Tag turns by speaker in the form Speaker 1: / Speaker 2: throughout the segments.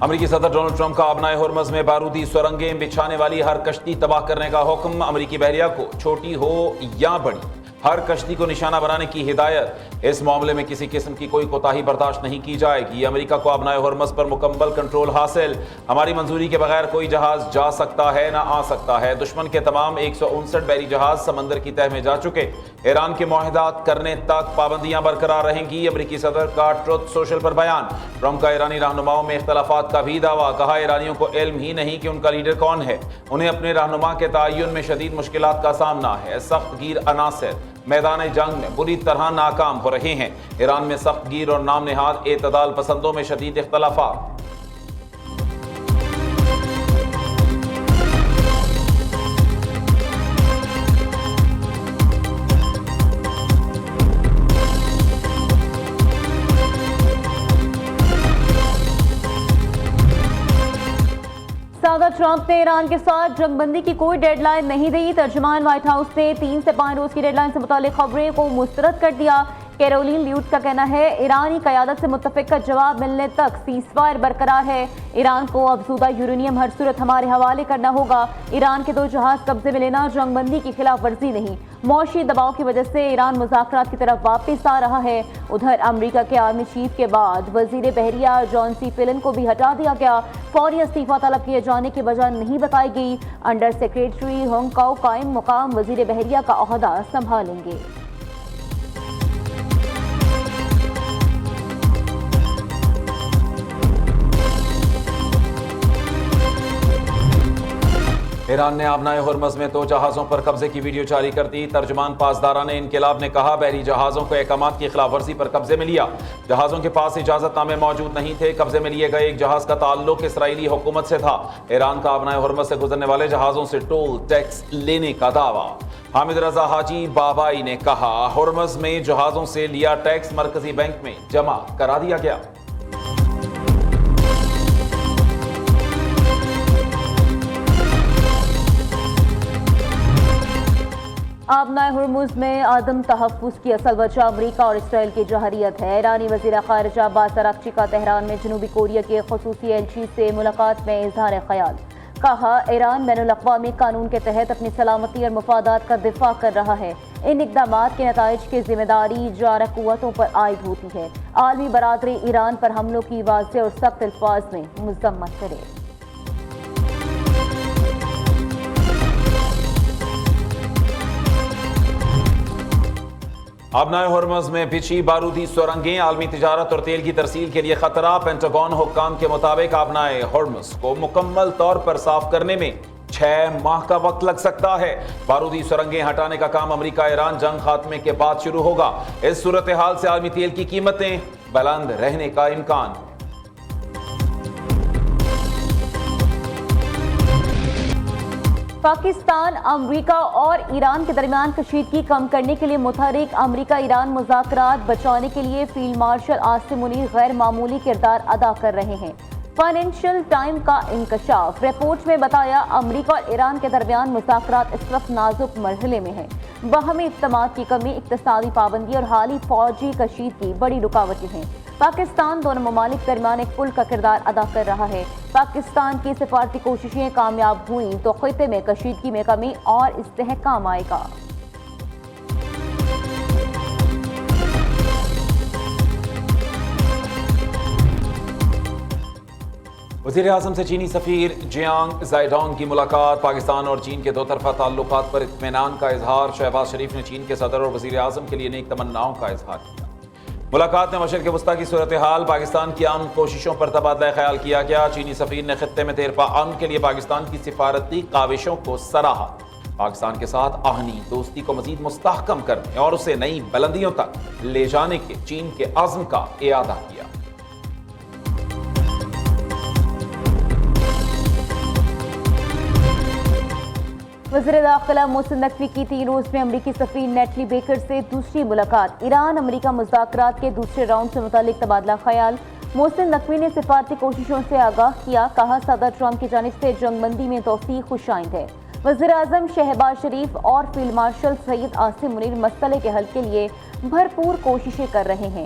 Speaker 1: امریکی صدر Donald Trump کا آبنائے ہرمز میں بارودی سرنگیں بچھانے والی ہر کشتی تباہ کرنے کا حکم، امریکی بحریہ کو چھوٹی ہو یا بڑی ہر کشتی کو نشانہ بنانے کی ہدایت۔ اس معاملے میں کسی قسم کی کوئی کوتاہی برداشت نہیں کی جائے گی۔ امریکہ کو آبنائے ہرمز پر مکمل کنٹرول حاصل، ہماری منظوری کے بغیر کوئی جہاز جا سکتا ہے نہ آ سکتا ہے۔ دشمن کے تمام 159 بحری جہاز سمندر کی تہہ میں جا چکے، ایران کے معاہدات کرنے تک پابندیاں برقرار رہیں گی۔ امریکی صدر کا ٹروتھ سوشل پر بیان، ٹرمپ کا ایرانی رہنماؤں میں اختلافات کا بھی دعویٰ، کہا ایرانیوں کو علم ہی نہیں کہ ان کا لیڈر کون ہے، انہیں اپنے رہنما کے تعین میں شدید مشکلات کا سامنا ہے۔ سخت گیر عناصر میدان جنگ میں بری طرح ناکام ہو رہے ہیں، ایران میں سخت گیر اور نام نہاد اعتدال پسندوں میں شدید اختلافات۔
Speaker 2: صدر ٹرمپ نے ایران کے ساتھ جنگ بندی کی کوئی ڈیڈ لائن نہیں دی۔ ترجمان وائٹ ہاؤس نے 3 سے 5 روز کی ڈیڈ لائن سے متعلق خبریں کو مسترد کر دیا۔ کیرولین لیوٹ کا کہنا ہے ایرانی قیادت سے متفق کا جواب ملنے تک سیز فائر برقرار ہے۔ ایران کو افزودہ یورینیم ہر صورت ہمارے حوالے کرنا ہوگا۔ ایران کے 2 جہاز قبضے میں لینا جنگ بندی کی خلاف ورزی نہیں، معاشی دباؤ کی وجہ سے ایران مذاکرات کی طرف واپس آ رہا ہے۔ ادھر امریکہ کے آرمی چیف کے بعد وزیر بحریہ جان سی فلن کو بھی ہٹا دیا گیا، فوری استعفیٰ طلب کیے جانے کی وجہ نہیں بتائی گئی۔ انڈر سیکریٹری ہونگ کاؤ قائم مقام وزیر بحریہ کا عہدہ سنبھالیں گے۔
Speaker 1: ایران نے آبنائے ہرمز میں 2 جہازوں پر قبضے کی ویڈیو جاری کر دی۔ ترجمان پاسداران انقلاب نے کہا بحری جہازوں کو احکامات کی خلاف ورزی پر قبضے میں لیا، جہازوں کے پاس اجازت نامے موجود نہیں تھے۔ قبضے میں لیے گئے ایک جہاز کا تعلق اسرائیلی حکومت سے تھا۔ ایران کا آبنائے ہرمز سے گزرنے والے جہازوں سے ٹول ٹیکس لینے کا دعویٰ۔ حامد رضا حاجی بابائی نے کہا ہرمز میں جہازوں سے لیا ٹیکس مرکزی بینک میں جمع کرا دیا گیا۔
Speaker 2: آبنائے ہرمز میں عدم تحفظ کی اصل وجہ امریکہ اور اسرائیل کی جوہریت ہے۔ ایرانی وزیر خارجہ عباس اراغچی کا تہران میں جنوبی کوریا کے خصوصی ایلچی سے ملاقات میں اظہار خیال، کہا ایران بین الاقوامی قانون کے تحت اپنی سلامتی اور مفادات کا دفاع کر رہا ہے، ان اقدامات کے نتائج کی ذمہ داری جارح قوتوں پر عائد ہوتی ہے۔ عالمی برادری ایران پر حملوں کی واضح اور سخت الفاظ میں مذمت کرے۔
Speaker 1: آبنائے ہرمز میں بچھی بارودی سرنگیں، عالمی تجارت اور تیل کی ترسیل کے لیے خطرہ۔ پینٹاگون حکام کے مطابق آبنائے ہرمز کو مکمل طور پر صاف کرنے میں 6 ماہ کا وقت لگ سکتا ہے۔ بارودی سرنگیں ہٹانے کا کام امریکہ ایران جنگ خاتمے کے بعد شروع ہوگا۔ اس صورتحال سے عالمی تیل کی قیمتیں بلند رہنے کا امکان۔
Speaker 2: پاکستان، امریکہ اور ایران کے درمیان کشیدگی کم کرنے کے لیے متحرک امریکہ ایران مذاکرات بچانے کے لیے فیلڈ مارشل عاصم منیر غیر معمولی کردار ادا کر رہے ہیں۔ فائنینشل ٹائم کا انکشاف رپورٹ میں بتایا امریکہ اور ایران کے درمیان مذاکرات اس وقت نازک مرحلے میں ہیں۔ باہمی اعتماد کی کمی، اقتصادی پابندی اور حالی فوجی کشیدگی بڑی رکاوٹیں ہیں۔ پاکستان دونوں ممالک درمیان ایک پل کا کردار ادا کر رہا ہے۔ پاکستان کی سفارتی کوششیں کامیاب ہوئیں تو خطے میں کشیدگی میں کمی اور استحکام آئے گا۔
Speaker 1: وزیر اعظم سے چینی سفیر جیانگ زائیڈانگ کی ملاقات، پاکستان اور چین کے 2 طرفہ تعلقات پر اطمینان کا اظہار۔ شہباز شریف نے چین کے صدر اور وزیر اعظم کے لیے نیک تمناؤں کا اظہار کیا۔ ملاقات میں مشرق وسطیٰ کی صورتحال، پاکستان کی امن کوششوں پر تبادلہ خیال کیا گیا۔ چینی سفیر نے خطے میں دیرپا امن کے لیے پاکستان کی سفارتی کاوشوں کو سراہا۔ پاکستان کے ساتھ آہنی دوستی کو مزید مستحکم کرنے اور اسے نئی بلندیوں تک لے جانے کے چین کے عزم کا اعادہ کیا۔
Speaker 2: وزیر داخلہ محسن نقوی کی 3 روز میں امریکی سفیر نیٹلی بیکر سے دوسری ملاقات، ایران امریکہ مذاکرات کے دوسرے راؤنڈ سے متعلق تبادلہ خیال۔ محسن نقوی نے سفارتی کوششوں سے آگاہ کیا، کہا صدر ٹرمپ کی جانب سے جنگ بندی میں توسیع خوش آئند ہے۔ وزیر اعظم شہباز شریف اور فیلڈ مارشل سید عاصم منیر مسئلے کے حل کے لیے بھرپور کوششیں کر رہے ہیں۔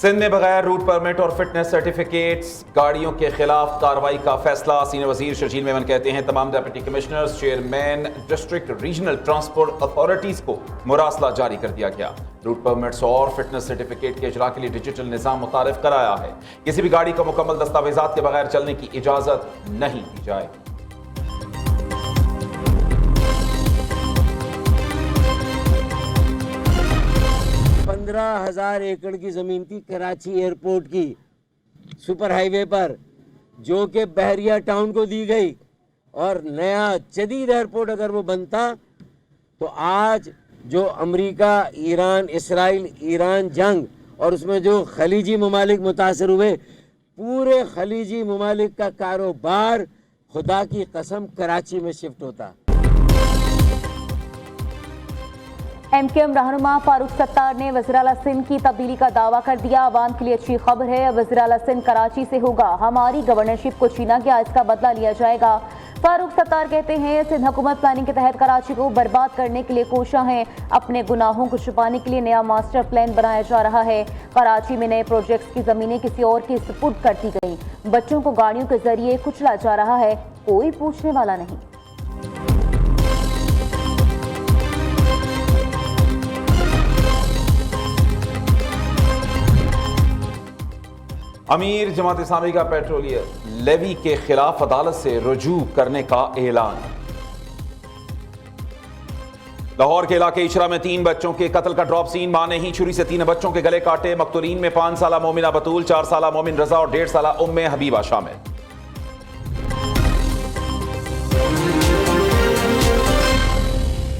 Speaker 1: سندھ میں بغیر روٹ پرمٹ اور فٹنس سرٹیفکیٹس گاڑیوں کے خلاف کارروائی کا فیصلہ. سینئر وزیر شرجیل میمن کہتے ہیں تمام deputy commissioners chairman district regional transport authorities کو مراسلہ جاری کر دیا گیا. روٹ پرمٹس اور فٹنس سرٹیفکیٹ کے اجرا کے لیے ڈیجیٹل نظام متعارف کرایا ہے. کسی بھی گاڑی کو مکمل دستاویزات کے بغیر چلنے کی اجازت نہیں دی جائے.
Speaker 3: پندرہ 15,000 ایکڑ کی زمین تھی کراچی ایئرپورٹ کی سپر ہائی وے پر، جو کہ بحریہ ٹاؤن کو دی گئی، اور نیا جدید ایئرپورٹ اگر وہ بنتا تو آج جو امریکہ، ایران، اسرائیل، ایران جنگ اور اس میں جو خلیجی ممالک متاثر ہوئے، پورے خلیجی ممالک کا کاروبار خدا کی قسم کراچی میں شفٹ ہوتا.
Speaker 2: ایم کیو ایم رہنما فاروق ستار نے وزیر اعلیٰ سندھ کی تبدیلی کا دعویٰ کر دیا. عوام کے لیے اچھی خبر ہے، وزیر اعلیٰ سندھ کراچی سے ہوگا. ہماری گورنرشپ کو چھینا گیا، اس کا بدلہ لیا جائے گا. فاروق ستار کہتے ہیں سندھ حکومت پلاننگ کے تحت کراچی کو برباد کرنے کے لیے کوشاں ہیں. اپنے گناہوں کو چھپانے کے لیے نیا ماسٹر پلان بنایا جا رہا ہے. کراچی میں نئے پروجیکٹس کی زمینیں کسی اور کے سپرد کر دی گئیں. بچوں کو گاڑیوں کے ذریعے کچلا جا رہا ہے، کوئی پوچھنے والا نہیں.
Speaker 1: امیر جماعت اسلامی کا پیٹرولیم لیوی کے خلاف عدالت سے رجوع کرنے کا اعلان. لاہور کے علاقے اشرا میں 3 بچوں کے قتل کا ڈراپ سین. ماں نے ہی چھری سے 3 بچوں کے گلے کاٹے. مقتولین میں 5 سالہ مومنہ بطول، 4 سالہ مومن رضا اور 1.5 سالہ ام حبیبہ شامل.